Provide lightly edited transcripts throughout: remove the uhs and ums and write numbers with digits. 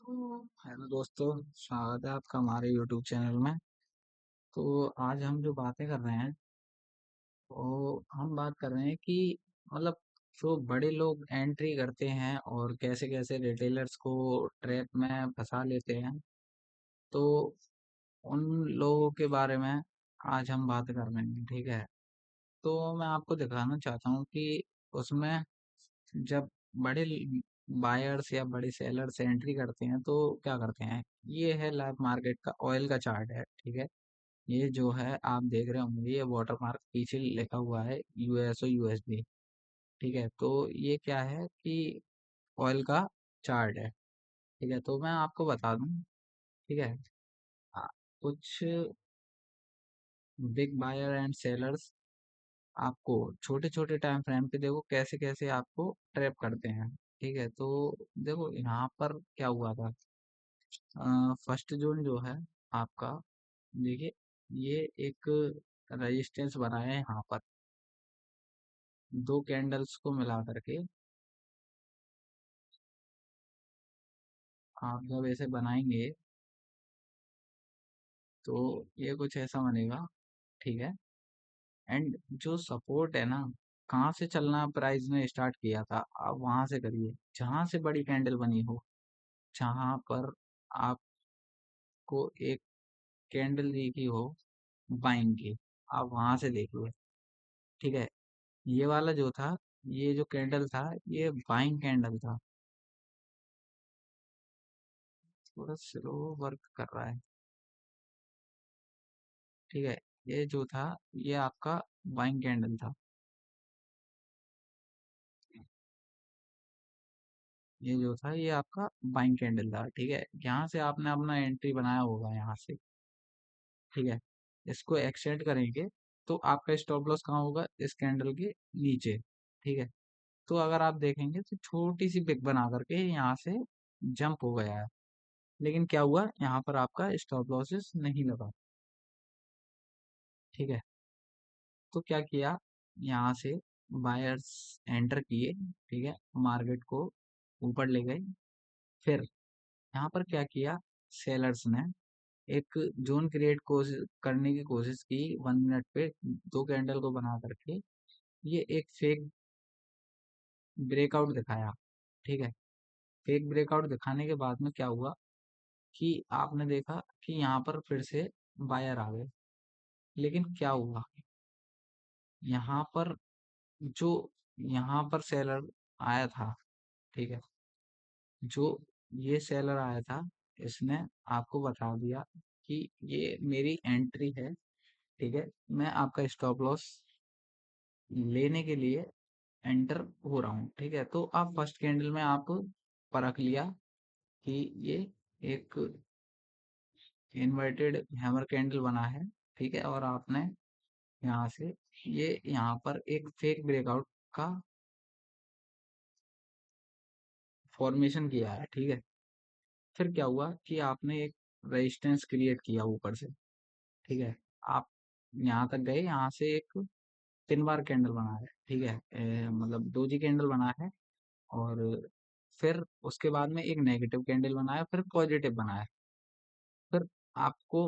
Hello दोस्तों, स्वागत है आपका हमारे यूट्यूब चैनल में। तो आज हम जो बातें कर रहे हैं वो हम बात कर रहे हैं कि मतलब जो बड़े लोग एंट्री करते हैं और कैसे कैसे रिटेलर्स को ट्रैप में फंसा लेते हैं। तो उन लोगों के बारे में आज हम बात कर रहे हैं, ठीक है। तो मैं आपको दिखाना चाहता हूँ कि उसमें जब बड़े बायर्स या बड़े सेलर्स एंट्री करते हैं तो क्या करते हैं। ये है लाइव मार्केट का ऑयल का चार्ट है, ठीक है। ये जो है आप देख रहे होंगे, ये वाटर मार्क पीछे लिखा हुआ है यूएसओ यूएसडी, ठीक है। तो ये क्या है कि ऑयल का चार्ट है, ठीक है। तो मैं आपको बता दूं, ठीक है। आ, कुछ बिग बायर एंड सेलर्स आपको छोटे छोटे टाइम फ्रेम पे देखो कैसे कैसे आपको ट्रैप करते हैं, ठीक है। तो देखो यहाँ पर क्या हुआ था। फर्स्ट जोन जो है आपका, देखिए, ये एक रेजिस्टेंस बना है यहाँ पर, दो कैंडल्स को मिला करके आप जब ऐसे बनाएंगे तो ये कुछ ऐसा बनेगा, ठीक है। एंड जो सपोर्ट है ना, कहाँ से चलना प्राइस ने स्टार्ट किया था, आप वहां से करिए जहां से बड़ी कैंडल बनी हो, जहां पर आपको एक कैंडल दिखी हो बाइंग की, आप वहां से देखिए, ठीक है। ये वाला जो था, ये जो कैंडल था, ये बाइंग कैंडल था। थोड़ा स्लो वर्क कर रहा है, ठीक है। ये जो था, ये आपका बाइंग कैंडल था। ये जो था, ये आपका बाइंग कैंडल था, ठीक है। यहाँ से आपने अपना एंट्री बनाया होगा यहाँ से, ठीक है। इसको एक्सटेंड करेंगे तो आपका स्टॉप लॉस कहाँ होगा, इस कैंडल के नीचे, ठीक है। तो अगर आप देखेंगे तो छोटी सी पिक बना करके यहाँ से जंप हो गया है, लेकिन क्या हुआ, यहाँ पर आपका स्टॉप लॉसेस नहीं लगा, ठीक है। तो क्या किया, यहाँ से बायर्स एंटर किए, ठीक है, मार्केट को ऊपर ले गए। फिर यहाँ पर क्या किया, सेलर्स ने एक जोन क्रिएट करने की कोशिश की 1 मिनट पे, दो कैंडल को बना करके ये एक फेक ब्रेकआउट दिखाया, ठीक है। फेक ब्रेकआउट दिखाने के बाद में क्या हुआ कि आपने देखा कि यहाँ पर फिर से बायर आ गए। लेकिन क्या हुआ, यहाँ पर जो यहाँ पर सेलर आया था, ठीक है, जो ये सेलर आया था, इसने आपको बता दिया कि ये मेरी एंट्री है, ठीक है। मैं आपका स्टॉप लॉस लेने के लिए एंटर हो रहा हूँ, ठीक है। तो आप फर्स्ट कैंडल में आप परख लिया कि ये एक इन्वर्टेड हैमर कैंडल बना है, ठीक है। और आपने यहाँ से ये यहाँ पर एक फेक ब्रेकआउट का फॉर्मेशन किया है, ठीक है। फिर क्या हुआ कि आपने एक रेजिस्टेंस क्रिएट किया ऊपर से, ठीक है। आप यहाँ तक गए, यहाँ से एक 3 बार कैंडल बना है, ठीक है। मतलब डोजी कैंडल बना है, और फिर उसके बाद में एक नेगेटिव कैंडल बना है, फिर पॉजिटिव बना है। फिर आपको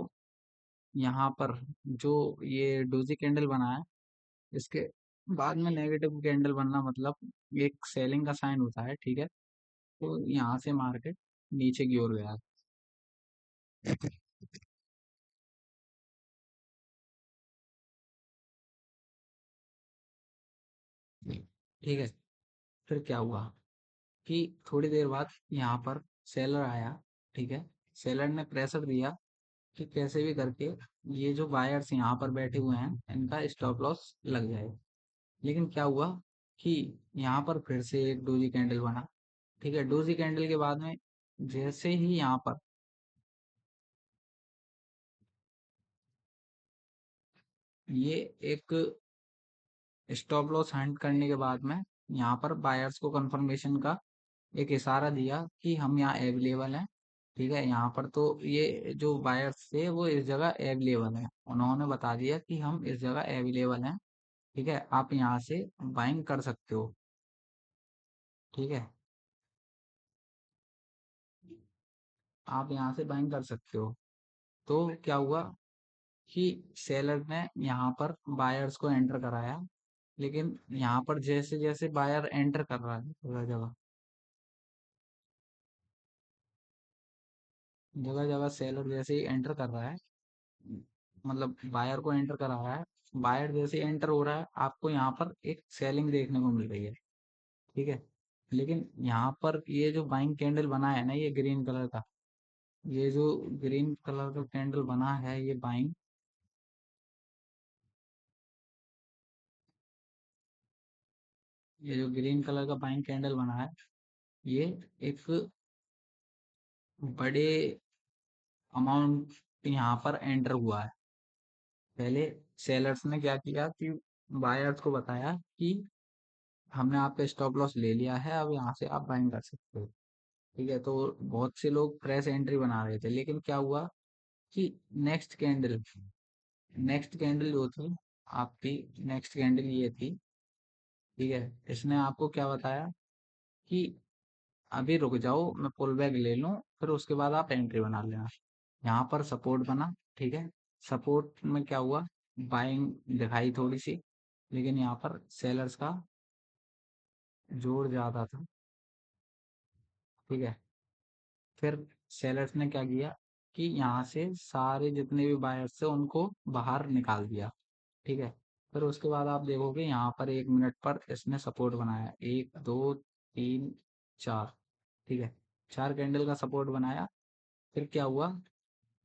यहाँ पर जो ये डोजी कैंडल बना है, इसके बाद में नेगेटिव कैंडल बनना मतलब एक सेलिंग का साइन होता है, ठीक है। तो यहाँ से मार्केट नीचे की ओर गया, ठीक है। फिर क्या हुआ कि थोड़ी देर बाद यहाँ पर सेलर आया, ठीक है। सेलर ने प्रेशर दिया कि कैसे भी करके ये जो बायर्स यहाँ पर बैठे हुए हैं, इनका स्टॉप लॉस लग जाए। लेकिन क्या हुआ कि यहाँ पर फिर से एक डोजी कैंडल बना, ठीक है। डोजी कैंडल के बाद में जैसे ही यहाँ पर ये एक स्टॉप लॉस हंट करने के बाद में यहाँ पर बायर्स को कंफर्मेशन का एक इशारा दिया कि हम यहाँ अवेलेबल हैं, ठीक है। यहाँ पर तो ये जो बायर्स थे वो इस जगह अवेलेबल हैं, उन्होंने बता दिया कि हम इस जगह अवेलेबल हैं, ठीक है। आप यहाँ से बाइंग कर सकते हो, ठीक है। आप यहाँ से बाइंग कर सकते हो। तो क्या हुआ कि सेलर ने यहाँ पर बायर्स को एंटर कराया, लेकिन यहाँ पर जैसे जैसे बायर एंटर कर रहा है जगह जगह, जगह जगह सेलर जैसे ही एंटर कर रहा है, मतलब बायर को एंटर करा रहा है, बायर जैसे ही एंटर हो रहा है आपको यहाँ पर एक सेलिंग देखने को मिल रही है। ठीक है, लेकिन यहाँ पर ये जो बाइंग कैंडल बना है ना, ये ग्रीन कलर का, ये जो ग्रीन कलर का कैंडल बना है, ये बाइंग, ये जो ग्रीन कलर का बाइंग कैंडल बना है, ये एक बड़े अमाउंट यहाँ पर एंटर हुआ है। पहले सेलर्स ने क्या किया कि बायर्स को बताया कि हमने आपका स्टॉप लॉस ले लिया है, अब यहाँ से आप बाइंग कर सकते हो। ठीक है, तो बहुत से लोग फ्रेश एंट्री बना रहे थे, लेकिन क्या हुआ कि नेक्स्ट कैंडल जो थी आपकी, नेक्स्ट कैंडल ये थी। ठीक है, इसने आपको क्या बताया कि अभी रुक जाओ, मैं पुल बैक ले लूं, फिर उसके बाद आप एंट्री बना लेना। यहाँ पर सपोर्ट बना। ठीक है, सपोर्ट में क्या हुआ, बाइंग दिखाई थोड़ी सी, लेकिन यहाँ पर सेलर्स का जोर ज्यादा था। ठीक है, फिर सेलर्स ने क्या किया कि यहाँ से सारे जितने भी बायर्स थे उनको बाहर निकाल दिया। ठीक है, फिर उसके बाद आप देखोगे यहाँ पर 1 मिनट पर इसने सपोर्ट बनाया, 1 2 3 4। ठीक है, 4 कैंडल का सपोर्ट बनाया। फिर क्या हुआ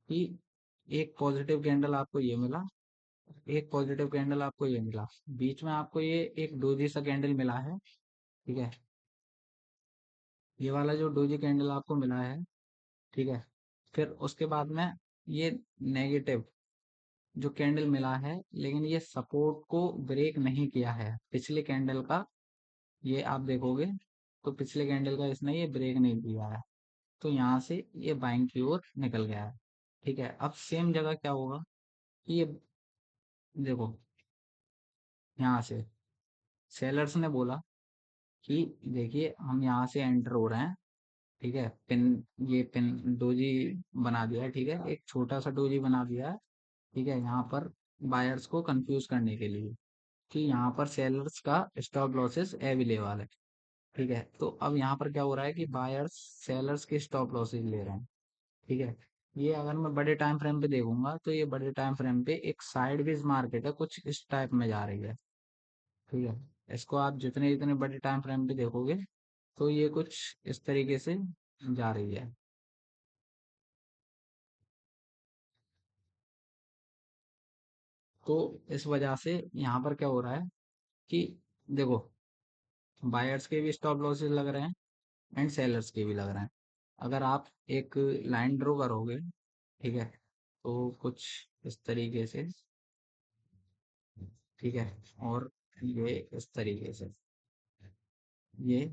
कि एक पॉजिटिव कैंडल आपको ये मिला, एक पॉजिटिव कैंडल आपको ये मिला, बीच में आपको ये एक डोजी सा कैंडल मिला है। ठीक है, ये वाला जो डोजी कैंडल आपको मिला है। ठीक है, फिर उसके बाद में ये नेगेटिव जो कैंडल मिला है, लेकिन ये सपोर्ट को ब्रेक नहीं किया है पिछले कैंडल का। ये आप देखोगे तो पिछले कैंडल का इसने ये ब्रेक नहीं किया है, तो यहाँ से ये बाइंग की ओर निकल गया है। ठीक है, अब सेम जगह क्या होगा कि ये देखो, यहाँ से सेलर्स ने बोला कि देखिए हम यहाँ से एंटर हो रहे हैं। ठीक है, ये पिन डोजी बना दिया है। ठीक है, एक छोटा सा डोजी बना दिया है। ठीक है, यहाँ पर बायर्स को कंफ्यूज करने के लिए कि यहाँ पर सेलर्स का स्टॉप लॉसेस अवेलेबल है। ठीक है, तो अब यहाँ पर क्या हो रहा है कि बायर्स सेलर्स के स्टॉप लॉसेस ले रहे हैं। ठीक है, ये अगर मैं बड़े टाइम फ्रेम पे देखूंगा तो ये बड़े टाइम फ्रेम पे एक साइडवेज मार्केट है, कुछ इस टाइप में जा रही है। ठीक है, इसको आप जितने जितने बड़े टाइम फ्रेम पे देखोगे तो ये कुछ इस तरीके से जा रही है। तो इस वजह से यहाँ पर क्या हो रहा है कि देखो, बायर्स के भी स्टॉप लॉसेस लग रहे हैं एंड सेलर्स के भी लग रहे हैं। अगर आप एक लाइन ड्रॉ करोगे, ठीक है, तो कुछ इस तरीके से। ठीक है, और ये इस तरीके से, ये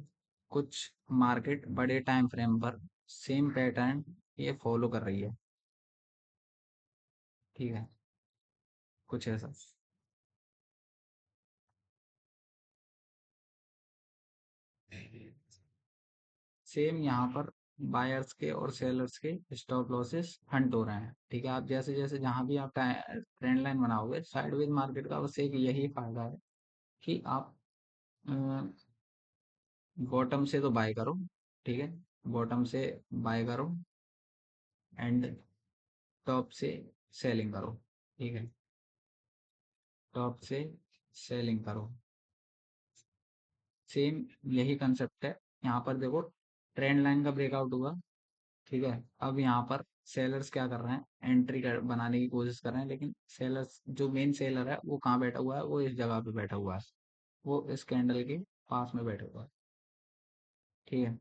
कुछ मार्केट बड़े टाइम फ्रेम पर सेम पैटर्न ये फॉलो कर रही है। ठीक है, कुछ ऐसा सेम यहाँ पर बायर्स के और सेलर्स के स्टॉप लॉसेस हंट हो रहे हैं। ठीक है, आप जैसे जैसे जहां भी आप ट्रेंड लाइन बनाओगे साइडवेज मार्केट का, बस एक यही फायदा है कि आप बॉटम से तो बाय करो। ठीक है, बॉटम से बाय करो एंड टॉप से सेलिंग करो। ठीक है, टॉप से सेलिंग करो, सेम यही कंसेप्ट है। यहाँ पर देखो, ट्रेंड लाइन का ब्रेकआउट हुआ। ठीक है, अब यहाँ पर सेलर्स क्या कर रहे हैं, एंट्री कर बनाने की कोशिश कर रहे हैं, लेकिन सेलर्स जो मेन सेलर है वो कहाँ बैठा हुआ है, वो इस जगह पे बैठा हुआ है, वो इस कैंडल के पास में बैठा हुआ है। ठीक है,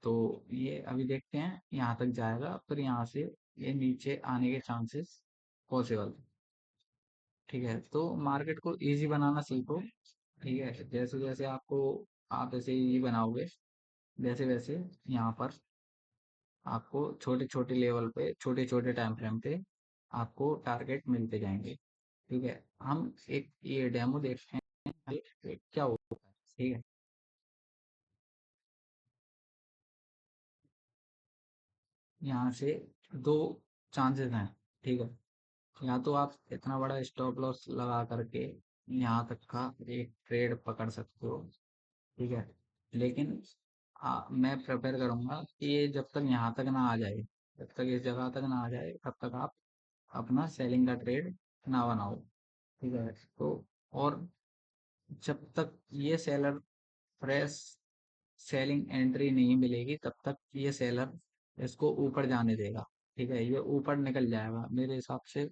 तो ये अभी देखते हैं यहाँ तक जाएगा, फिर यहाँ से ये नीचे आने के चांसेस पॉसिबल। ठीक है, तो मार्केट को इजी बनाना सीखो। ठीक है, जैसे जैसे आपको आप ऐसे इजी बनाओगे, वैसे वैसे यहाँ पर आपको छोटे छोटे लेवल पे, छोटे छोटे टाइम फ्रेम पे आपको टारगेट मिलते जाएंगे। ठीक है, हम एक ये डेमो देखते हैं क्या होता है। ठीक है, यहाँ से दो चांसेस हैं, ठीक है। या तो आप इतना बड़ा स्टॉप लॉस लगा करके यहाँ तक का एक ट्रेड पकड़ सकते हो, ठीक है। लेकिन मैं प्रेफर करूंगा कि ये जब तक यहाँ तक ना आ जाए, जब तक इस जगह तक ना आ जाए, तब तक आप अपना सेलिंग का ट्रेड ना बनाओ, ठीक है। तो और जब तक ये सेलर फ्रेश सेलिंग एंट्री नहीं मिलेगी, तब तक ये सेलर इसको ऊपर जाने देगा, ठीक है। ये ऊपर निकल जाएगा मेरे हिसाब से,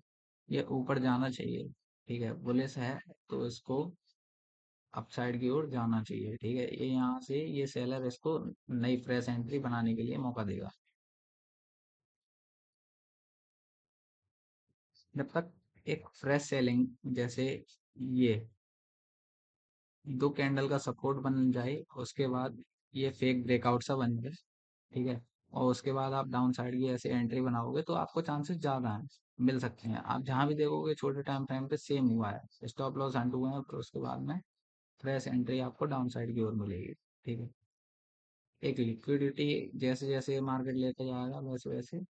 ये ऊपर जाना चाहिए, ठीक है। बुलिस है तो इसको अपसाइड की ओर जाना चाहिए, ठीक है। ये यहाँ से ये सेलर इसको नई फ्रेश एंट्री बनाने के लिए मौका देगा। जब तक एक फ्रेश सेलिंग, जैसे ये दो कैंडल का सपोर्ट बन जाए, उसके बाद ये फेक ब्रेकआउट सा बन जाए, ठीक है। और उसके बाद आप डाउन साइड की ऐसे एंट्री बनाओगे तो आपको चांसेस ज्यादा हैं, मिल सकते हैं। आप जहां भी देखोगे छोटे टाइम फ्रेम पे सेम हुआ है, स्टॉप लॉस हंट हुए हैं, फिर उसके बाद में फ्रेश एंट्री आपको डाउन साइड की ओर मिलेगी, ठीक है। एक लिक्विडिटी जैसे जैसे मार्केट लेते जाएगा, वैसे वैसे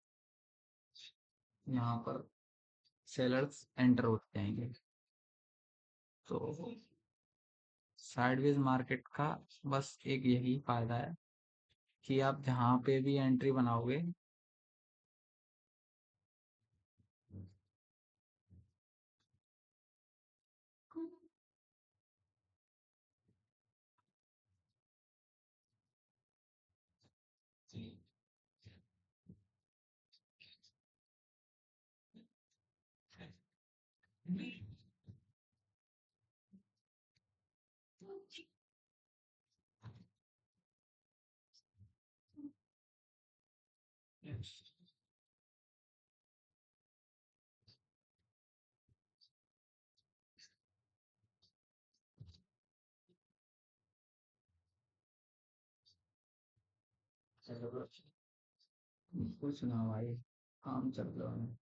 यहाँ पर सेलर्स एंटर होते जाएंगे। तो साइडवेज मार्केट का बस एक यही फायदा है कि आप जहाँ पे भी एंट्री बनाओगे, कुछ ना भाई, काम चल रहा है।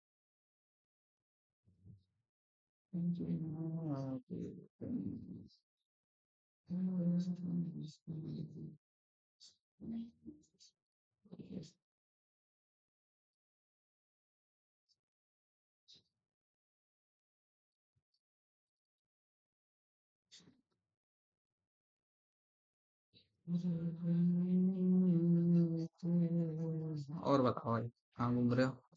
और बताओ भाई, कहाँ घूम रहे हो?